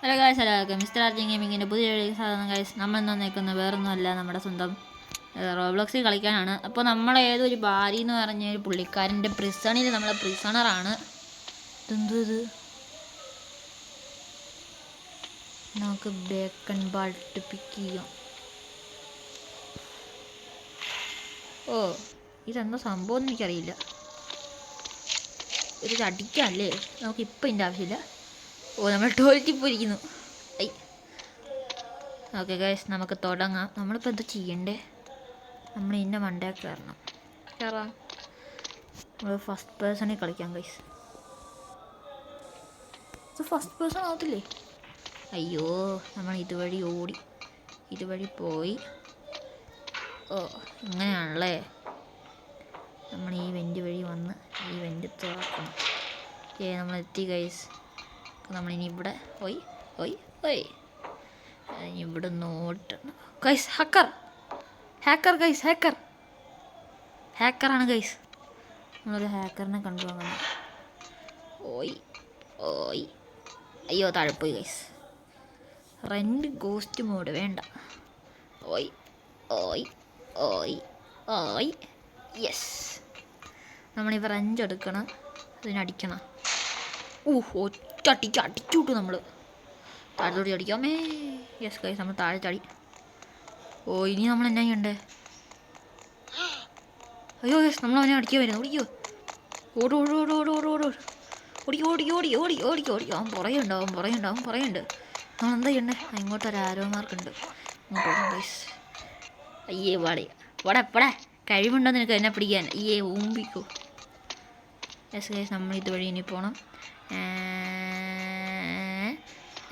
Hello guys, എല്ലാവർക്കും mister ആർജിങ് ഗെയിമിങ്ങിൻ്റെ പുതിയ സാധനം ഗായ്സ്. നമ്മൾ ഇന്ന് നിൽക്കുന്നത് വേറൊന്നുമല്ല, നമ്മുടെ സ്വന്തം റോബ്ലോക്സിൽ കളിക്കാനാണ്. അപ്പോൾ നമ്മൾ ഏതൊരു ബാരി എന്ന് പറഞ്ഞ ഒരു പുള്ളിക്കാരൻ്റെ പ്രിസണിൽ നമ്മൾ പ്രിസണറാണ്. ഇതെന്തോ ഇത്, നമുക്ക് ബേക്കൺ ബാൾട്ട് പിക്ക് ചെയ്യാം. ഓ, ഇതെന്തോ സംഭവം എന്ന് എനിക്കറിയില്ല. ഇത് അടിക്കാമല്ലേ? നമുക്കിപ്പോൾ ഇതിൻ്റെ ആവശ്യമില്ല. ഓ, നമ്മൾ ടോയ്ലറ്റിൽ പോയിരിക്കുന്നു. ഐ, ഓക്കെ ഗൈസ്, നമുക്ക് തുടങ്ങാം. നമ്മളിപ്പോൾ എന്താ ചെയ്യണ്ടേ? നമ്മൾ ഇതിൻ്റെ മണ്ടേ കയറാം. നമ്മൾ ഫസ്റ്റ് പേഴ്സണിൽ കളിക്കാം ഗൈസ്. ഇത് ഫസ്റ്റ് പേഴ്സൺ ആവത്തില്ലേ? അയ്യോ, നമ്മൾ ഇതുവഴി ഓടി, ഇതുവഴി പോയി. ഓ, ഇങ്ങനെയാണല്ലേ. നമ്മൾ ഈ വെൻ്റ് വഴി വന്ന് ഈ വെൻ്റ് തുറക്കണം. നമ്മൾ എത്തി ഗൈസ്. നമ്മളിനി ഇവിടെ പോയി പോയി പോയി ഇവിടെ നോട്ടണം ഗൈസ്. ഹാക്കർ ഗൈസ്, ഹാക്കറാണ് ഗൈസ്. നമ്മളൊരു ഹാക്കറിനെ കണ്ടുപോകണം. ഓയ് ഓയ്, അയ്യോ താഴെ പോയി ഗൈസ്. റെൻഡ് ഗോസ്റ്റ് മോഡ് വേണ്ട. ഓയ് ഓയ് ഓയ് ഓയ്, യെസ്. നമ്മളിപ്പോൾ റെഞ്ച് എടുക്കണം, അതിനടിക്കണം. ഒറ്റടിക്ക് അടിച്ചു വിട്ടു നമ്മൾ. താഴത്തോടി അടിക്കാമേ. യെസ് ഗൈസ്, നമ്മൾ താഴെ ചാടി. ഓ, ഇനി നമ്മൾ എന്നാ ചെയ്യണ്ടേ? അയ്യോ യെസ്, നമ്മൾ അവനെ അടിക്കാൻ വരുന്നു. ഓടിക്കോ, ഓടിക്കോ അവൻ പുറയുണ്ട്. നമ്മളെന്താ ചെയ്യണ്ടേ? ഇങ്ങോട്ടൊരു ആരോ മാർക്കുണ്ട്, ഇങ്ങോട്ട് ഓടാം ഗൈസ്. അയ്യേ വട കഴിവുണ്ടോ നിനക്ക് എന്നെ പിടിക്കാൻ? അയ്യേ ഊമ്പിക്കോ. യെസ് ഗൈസ്, നമ്മൾ ഇതുവഴി ഇനി പോകണം.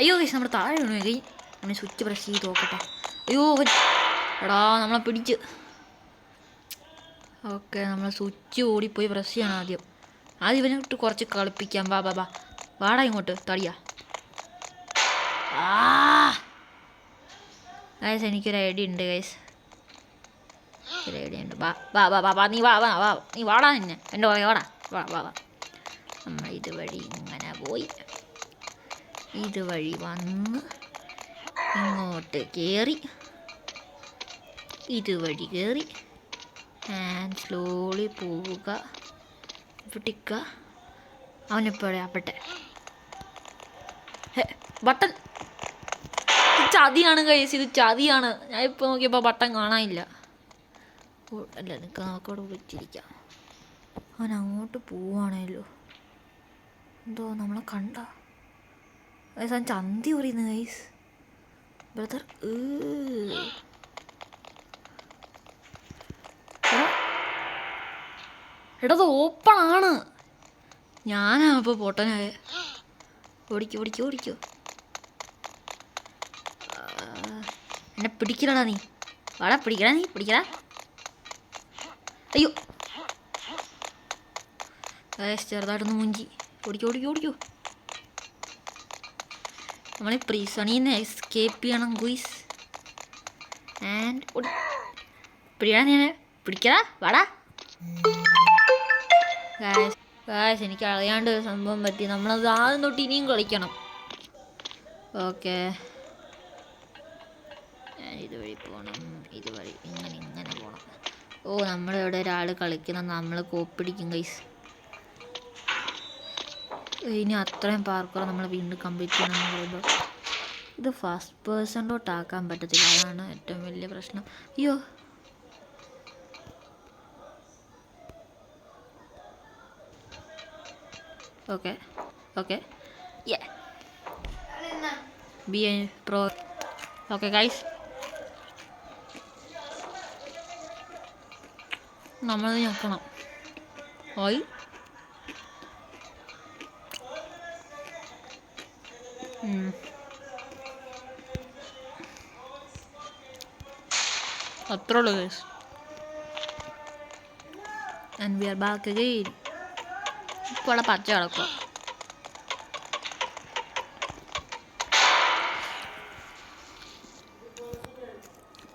അയ്യോ ഗൈസ്, നമ്മൾ താഴെ വീണു. നമ്മൾ സ്വിച്ച് പ്രസ് ചെയ്ത് നോക്കട്ടെ. അയ്യോ എടാ, നമ്മളെ പിടിച്ച്. ഓക്കെ, നമ്മൾ സ്വിച്ച് ഓടിപ്പോയി പ്രസ് ചെയ്യണം ആദ്യം ഇവനിട്ട് കുറച്ച് കളിപ്പിക്കാം. വാടാ ഇങ്ങോട്ട് തടിയാ. ഗൈസ്, എനിക്കൊരു ഐഡിയ ഉണ്ട് ഗൈസ്, ഒരു ഐഡിയ ഉണ്ട്. നീ വാടാ, നിന്നെ എൻ്റെ പറയാ വാടാ. നമ്മൾ ഇതുവഴി ഇങ്ങനെ പോയി, ഇതുവഴി വന്ന് ഇങ്ങോട്ട് കയറി, ഇതുവഴി കയറി ആൻഡ് സ്ലോലി പോവുക. പിടിക്കുക. അവനിപ്പോഴേ ആവട്ടെ. ബട്ടൺ ചതിയാണ് കൈസ്, ഇത് ചതിയാണ്. ഞാൻ ഇപ്പോൾ നോക്കിയപ്പോൾ ബട്ടൺ കാണാനില്ല. അല്ല, നമുക്കവിടെ വിളിച്ചിരിക്കാം. അവൻ അങ്ങോട്ട് പോവാണല്ലോ. എന്തോ നമ്മളെ കണ്ട ഗൈസ്. അവൻ ചന്തി പറയുന്നു ഗൈസ്. ബ്രദർ, എടാ അത് ഓപ്പൺ ആണ്. ഞാനാ ഇപ്പോൾ പൊട്ടനായ. ഓടിക്കോ. എന്നെ പിടിക്കലടാ നീ. വാടാ, പിടിക്കടാ. അയ്യോ ഗൈസ്, ചെറുതായിട്ടൊന്ന് മുഞ്ചി. ഓടിക്കോ. നമ്മളീ പ്രിസണിൽ നിന്ന് എസ്കേപ്പ് ചെയ്യണം ഗുയ്സ്. ആൻഡ് പിടിക്കടാ വാടാ. ഗായ്സ്, എനിക്ക് അറിയാണ്ട് ഒരു സംഭവം പറ്റി. നമ്മളത് ആദ്യം തൊട്ട് ഇനിയും കളിക്കണം. ഓക്കെ, ഇതുവഴി പോകണം, ഇതുവഴി ഇങ്ങനെ പോകണം. ഓ, നമ്മളിവിടെ ഒരാൾ കളിക്കണം, നമ്മൾ കോപ്പിടിക്കും ഗൈസ്. ഇനി അത്രയും പാർക്കർ നമ്മൾ വീണ്ടും കംപ്ലീറ്റ് ചെയ്യണം എന്ന് പറയുമ്പോൾ ഇത് ഫസ്റ്റ് പേഴ്സണിലോട്ടാക്കാൻ പറ്റത്തില്ല. അതാണ് ഏറ്റവും വലിയ പ്രശ്നം. അയ്യോ, okay B A pro. Okay guys, നമ്മളത് നോക്കണം. ഓയ് അത്രേ ഉള്ളൂ guys. And we are back again. ഇപ്പോൾ അവിടെ പച്ച കിടക്കുക.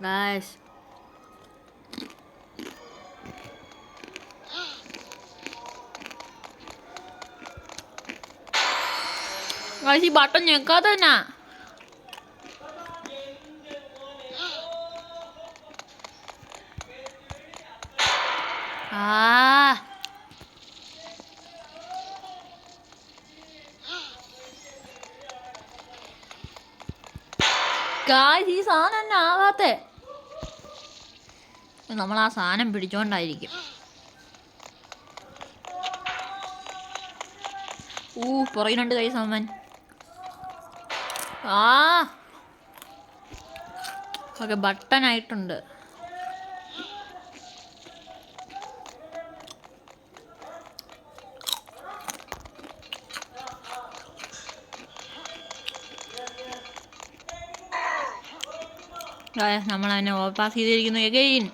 ഗൈസ്, ഈ ബട്ടൺ ഞെക്കാതെ തന്നെ ആ ഗായ്സ്, ഈ സാധനം തന്നെ ആവാത്തെ. നമ്മൾ ആ സാധനം പിടിച്ചോണ്ടായിരിക്കും. പുറകിനുണ്ട് ഗായ്സ് അവൻ. ഓക്കെ, ബട്ടനായിട്ടുണ്ട്. നമ്മൾ അതിനെ ഓവർപാസ് ചെയ്തിരിക്കുന്നു. എഗെയിൻ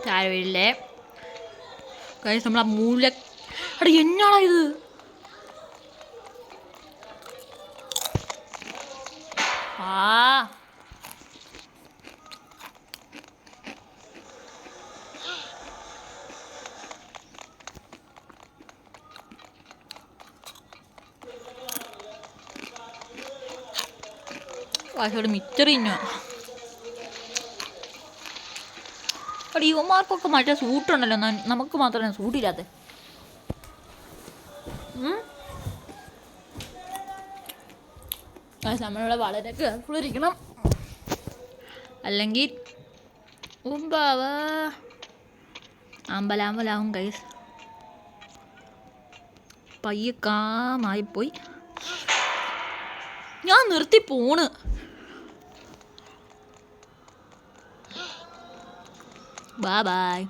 താഴെ ഗൈസ്, നമ്മൾ ആ മൂല. എടാ എന്നാടാ ഇത്? വാശോട് മിച്ചറിഞ്ഞോ? അവിടെ യുവമാർക്കൊക്കെ മറ്റേ സൂട്ടുണ്ടല്ലോ, നമുക്ക് മാത്രമേ സൂട്ടില്ലാത്ത. നമ്മളിവിടെ വളരെ കെയർഫുൾ ഇരിക്കണം, അല്ലെങ്കിൽ അമ്പലാമ്പലാവും ഗൈസ്. പയ്യെ കാമായിപ്പോയി. ഞാൻ നിർത്തി പോണ്. Bye bye.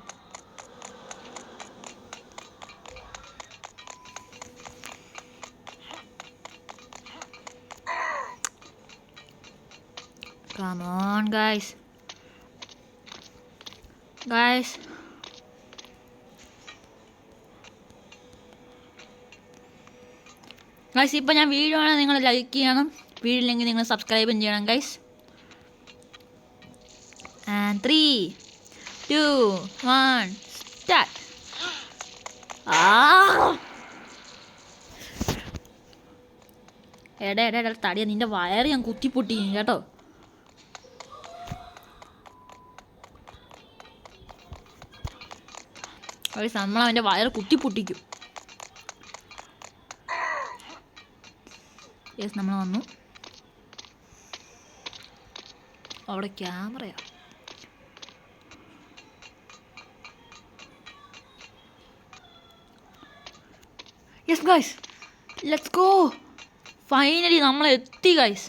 Come on, guys. ഇപ്പം ഞാൻ വീഡിയോ ആണെങ്കിൽ നിങ്ങൾ ലൈക്ക് ചെയ്യണം, വീഡിയോയില്ലെങ്കിൽ നിങ്ങൾ സബ്സ്ക്രൈബും ചെയ്യണം ഗൈസ്. And 3, 2, 1 start. എടാ തടിയ, നിന്റെ വയറ് ഞാൻ കുത്തിപ്പൊട്ടിക്കും കേട്ടോ. നമ്മളവൻ്റെ വയറ് കുത്തിപ്പൊട്ടിക്കും. യെസ്, നമ്മൾ വന്നു. അവിടെ ക്യാമറയാ. Yes guys, let's go. Finally നമ്മൾ എത്തി ഗൈസ്.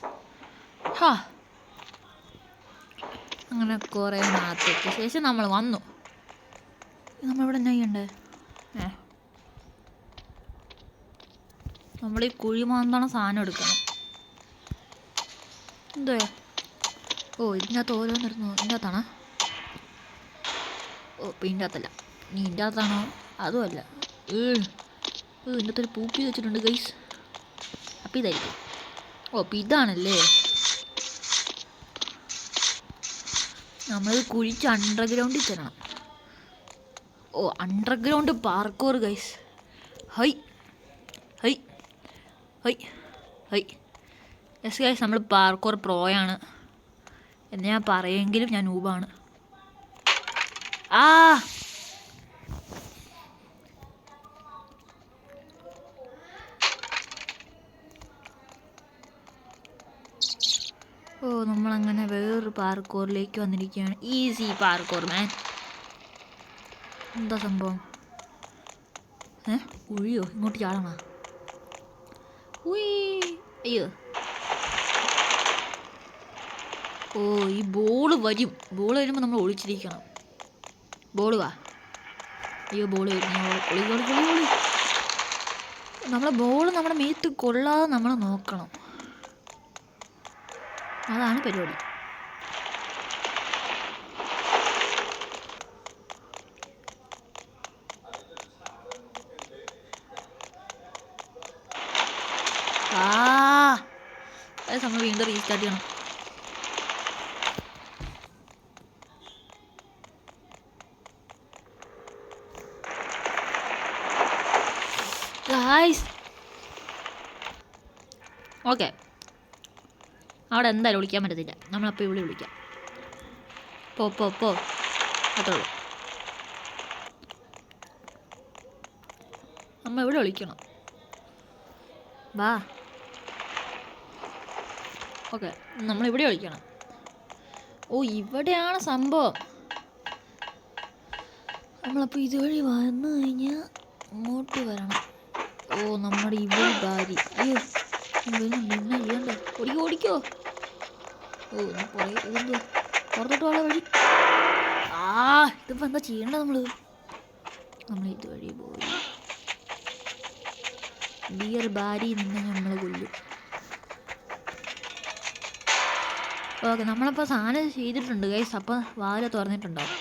അങ്ങനെ കുറേ നാളത്തേക്ക് ശേഷം നമ്മൾ വന്നു. നമ്മളിവിടെ എന്നാ ചെയ്യണ്ടേ? നമ്മൾ ഈ കുഴിമാന്തണ സാധനം എടുക്കണം. എന്തോ ഇതിനകത്ത് ഓരോന്നിരുന്നു. ഇതിനകത്താണോ? ഇപ്പം ഇതിൻ്റെ അകത്തല്ല. നീ ഇതിൻ്റെ അകത്താണോ? അതുമല്ല. ഇതിൻ്റെ അകത്തൊരു പൂപ്പി വെച്ചിട്ടുണ്ട് ഗൈസ്. അപ്പം ഇതായിരിക്കും. അപ്പം ഇതാണല്ലേ. നമ്മൾ കുഴിച്ച് അണ്ടർഗ്രൗണ്ടിൽ ചെല്ലണം. Underground parkour guys. High high high high. Yes guys, നമ്മൾ പാർക്കോർ പ്രോയാണ് എന്ന് ഞാൻ പറയുമെങ്കിലും ഞാൻ നൂബാണ്. നമ്മളങ്ങനെ വേറൊരു പാർക്കോറിലേക്ക് വന്നിരിക്കുകയാണ്. ഈസി പാർക്കോർ മാൻ. എന്താ സംഭവം? കുഴിയോ? ഇങ്ങോട്ട് ചാടണോ? അയ്യോ. ഈ ബോള് വരും. ബോള് വരുമ്പോൾ നമ്മൾ ഒളിച്ചിരിക്കണം. ബോള് വാ. അയ്യോ, ബോള് വരും. നമ്മളെ ബോള് നമ്മുടെ മേത്ത് കൊള്ളാതെ നമ്മൾ നോക്കണം. അതാണ് പരിപാടി. അത് നമ്മൾ വീണ്ടും റീസ്റ്റാർട്ട് ചെയ്യണം. ഓക്കെ, അവിടെ എന്തായാലും വിളിക്കാൻ പറ്റത്തില്ല. നമ്മളപ്പോൾ ഇവിടെ വിളിക്കാം. പോ കേട്ടോളൂ. നമ്മൾ ഇവിടെ വിളിക്കണം. വാ. ഓക്കെ, നമ്മളിവിടെ വിളിക്കണം. ഓ, ഇവിടെയാണ് സംഭവം. നമ്മളപ്പോൾ ഇതുവഴി വന്നു കഴിഞ്ഞാൽ അങ്ങോട്ട് വരണം. ഓ, നമ്മുടെ ഇവിടെ ഭാര്യ. അയ്യോ, പിന്നെ ചെയ്യണ്ടേ? ഓടിക്കോ. ഓ, ഇതെന്തോ പുറത്തോട്ട് ഉള്ള വഴി. ഇതിപ്പോൾ എന്താ ചെയ്യേണ്ടത്? നമ്മൾ ഇതുവഴി പോയി ബിയർ ഭാര്യ നിന്ന് നമ്മൾ കൊല്ലും. ഓക്കെ, നമ്മളപ്പോൾ സാധനം ചെയ്തിട്ടുണ്ട് ഗൈസ്. അപ്പം വാതിൽ തുറന്നിട്ടുണ്ടാവും.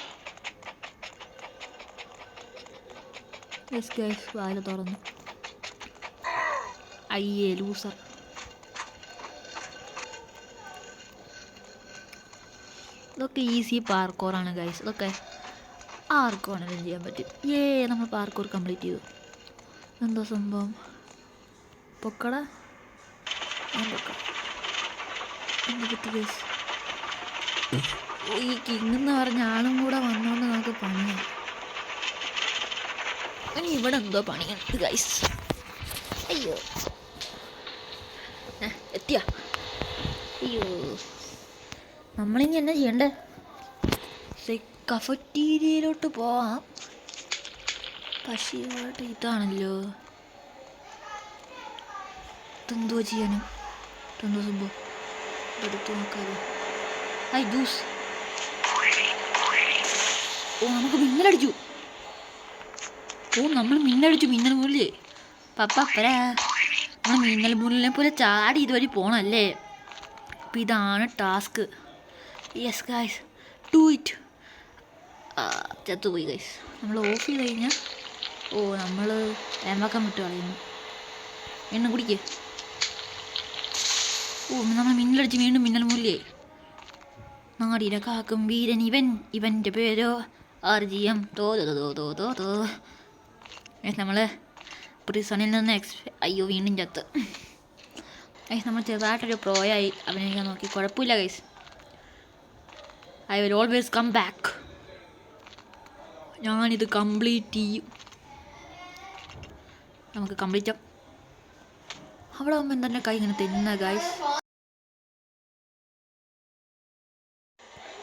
യെസ് ഗൈസ്, വാതിൽ തുറന്നു. അയ്യേ ലൂസർ. ഇതൊക്കെ ഈസി പാർക്കോറാണ് ഗൈസ്. ഇതൊക്കെ ആർക്കും വേണമെങ്കിലും ചെയ്യാൻ പറ്റും. നമ്മൾ പാർക്കോർ കംപ്ലീറ്റ് ചെയ്തു. എന്തോ സംഭവം? പൊക്കട എന്താ പറ്റി ഗൈസ്? ഈ കിങ് എന്ന് പറഞ്ഞ ആളും കൂടെ വന്നോണ്ട് നമുക്ക് പണിയാണ്. ഇനി ഇവിടെ എന്തോ പണിയുണ്ട് ഗൈസ്. അയ്യോ, എത്തിയ. അയ്യോ, നമ്മളിനി എന്നാ ചെയ്യണ്ടേ? കഫറ്റീരിയയിലോട്ട് പോവാം. പക്ഷേ ഇവിടെ ഇതാണല്ലോ. ഇതെന്തോ ചെയ്യാനും എന്തോ സംഭവം എടുത്തു നോക്കാമല്ലോ. ജ്യൂസ്. ഓ, നമുക്ക് മിന്നലടിച്ചു. നമ്മൾ മിന്നൽ മുല്ലേ പപ്പരാ. നമ്മൾ മിന്നൽ മുല്ലിനെ പോലെ ചാടി ഇതുവഴി പോകണമല്ലേ? അപ്പം ഇതാണ് task. Yes guys, do it. ചത്തുപോയി ഗൈസ്. നമ്മൾ ഓഫ് ചെയ്ത് കഴിഞ്ഞാൽ നമ്മൾ വേമ്പാക്കാൻ വിട്ട് കളയുന്നു. എണ്ണ കുടിക്കേ. നമ്മൾ മിന്നലടിച്ച് വീണ്ടും മിന്നൽ മുല്ലേ. നാടിനെ കാക്കും വീരൻ ഇവൻ്റെ പേരോ RGM. നമ്മൾ പ്രിസണിൽ നിന്ന് അയ്യോ, വീണ്ടും ചത്ത്. നമ്മൾ ചെറുതായിട്ടൊരു പ്രോയായി അഭിനയിക്കാൻ നോക്കി. കുഴപ്പമില്ല guys. I will always come back. ഞാനിത് കംപ്ലീറ്റ് ചെയ്യും. നമുക്ക് കംപ്ലീറ്റ് ആവും. അവിടെ ആകുമ്പോൾ തന്നെ കൈ ഇങ്ങനെ തെന്ന ഗൈസ്.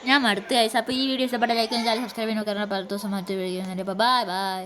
ഞാൻ മടുത്ത് ഗൈസ്. അപ്പോൾ ഈ വീഡിയോ ഇഷ്ടപ്പെട്ട ലൈക്ക് ചെയ്യാൻ, സബ്സ്ക്രൈബ് ചെയ്യാൻ നോക്കാൻ. പല ദിവസം മറ്റു വീഡിയോ. Bye bye.